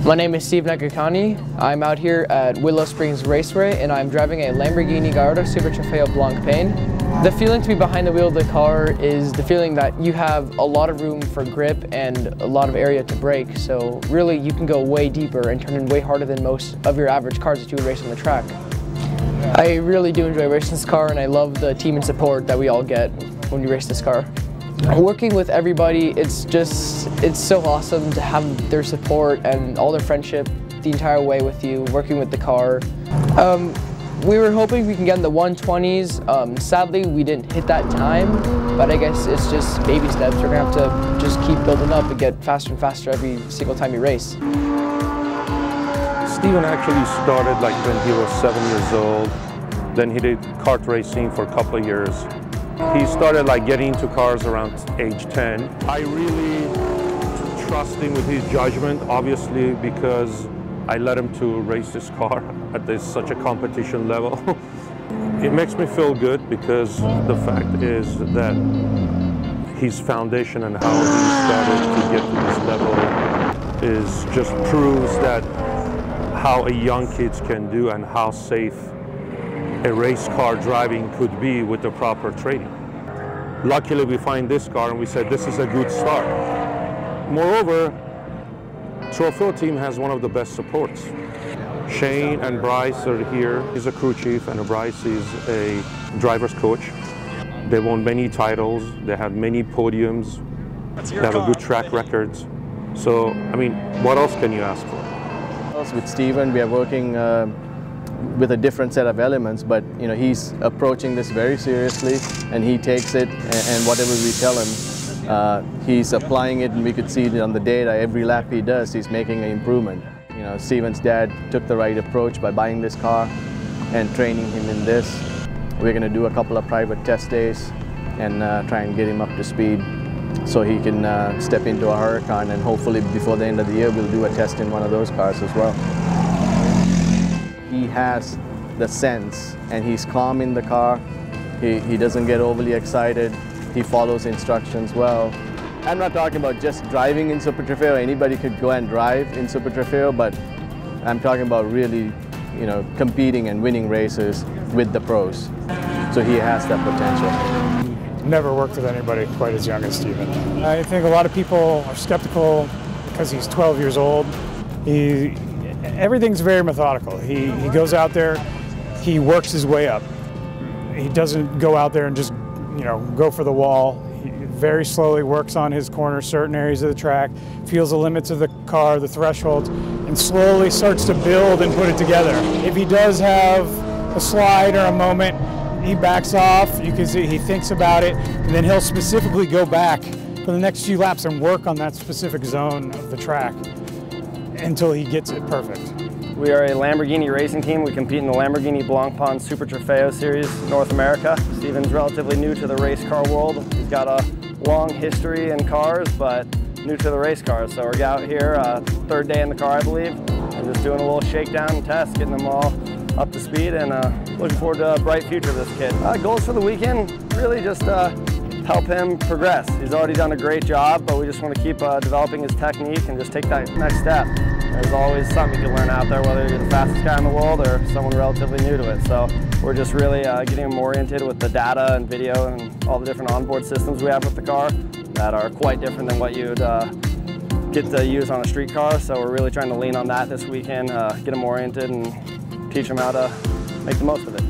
My name is Steve Nakakani. I'm out here at Willow Springs Raceway and I'm driving a Lamborghini Gallardo Super Trofeo Blanc Pain. The feeling to be behind the wheel of the car is the feeling that you have a lot of room for grip and a lot of area to brake, so really you can go way deeper and turn in way harder than most of your average cars that you would race on the track. I really do enjoy racing this car and I love the team and support that we all get when you race this car. Working with everybody, it's so awesome to have their support and all their friendship the entire way with you, working with the car. We were hoping we can get in the 120s. Sadly, we didn't hit that time, but I guess it's just baby steps. We're gonna have to just keep building up and get faster and faster every single time you race. Steven actually started like when he was 7 years old. Then he did kart racing for a couple of years. He started like getting into cars around age 10. I really trust him with his judgment, obviously, because I let him to race this car at such a competition level. It makes me feel good because the fact is that his foundation and how he started to get to this level just proves that how a young kids can do and how safe a race car driving could be with the proper training. Luckily, we find this car and we said this is a good start. Moreover, Trofeo team has one of the best supports. Shane and Bryce are here. He's a crew chief and Bryce is a driver's coach. They won many titles. They have many podiums. They have a good track records. So, I mean, what else can you ask for? With Steven, we are working with a different set of elements, but he's approaching this very seriously and he takes it and whatever we tell him, he's applying it, and we could see it on the data. Every lap he does, he's making an improvement. Steven's dad took the right approach by buying this car and training him in this. We're going to do a couple of private test days and try and get him up to speed so he can step into a Huracan, and hopefully before the end of the year we'll do a test in one of those cars as well. He has the sense and he's calm in the car. He doesn't get overly excited. He follows instructions well. I'm not talking about just driving in Super Trofeo. Anybody could go and drive in Super Trofeo, but I'm talking about really, competing and winning races with the pros. So he has that potential. Never worked with anybody quite as young as Steven. I think a lot of people are skeptical because he's 12 years old. Everything's very methodical. He goes out there, he works his way up. He doesn't go out there and just, go for the wall. He very slowly works on his corners, certain areas of the track, feels the limits of the car, the thresholds, and slowly starts to build and put it together. If he does have a slide or a moment, he backs off. You can see he thinks about it, and then he'll specifically go back for the next few laps and work on that specific zone of the track until he gets it perfect. We are a Lamborghini racing team. We compete in the Lamborghini Blancpain Super Trofeo Series North America. Steven's relatively new to the race car world. He's got a long history in cars, but new to the race cars. So we're out here, third day in the car, I believe, and just doing a little shakedown and test, getting them all up to speed, and looking forward to a bright future of this kid. Goals for the weekend, really just help him progress. He's already done a great job, but we just want to keep developing his technique and just take that next step. There's always something you can learn out there, whether you're the fastest guy in the world or someone relatively new to it. So we're just really getting him oriented with the data and video and all the different onboard systems we have with the car that are quite different than what you'd get to use on a street car. So we're really trying to lean on that this weekend, get him oriented and teach him how to make the most of it.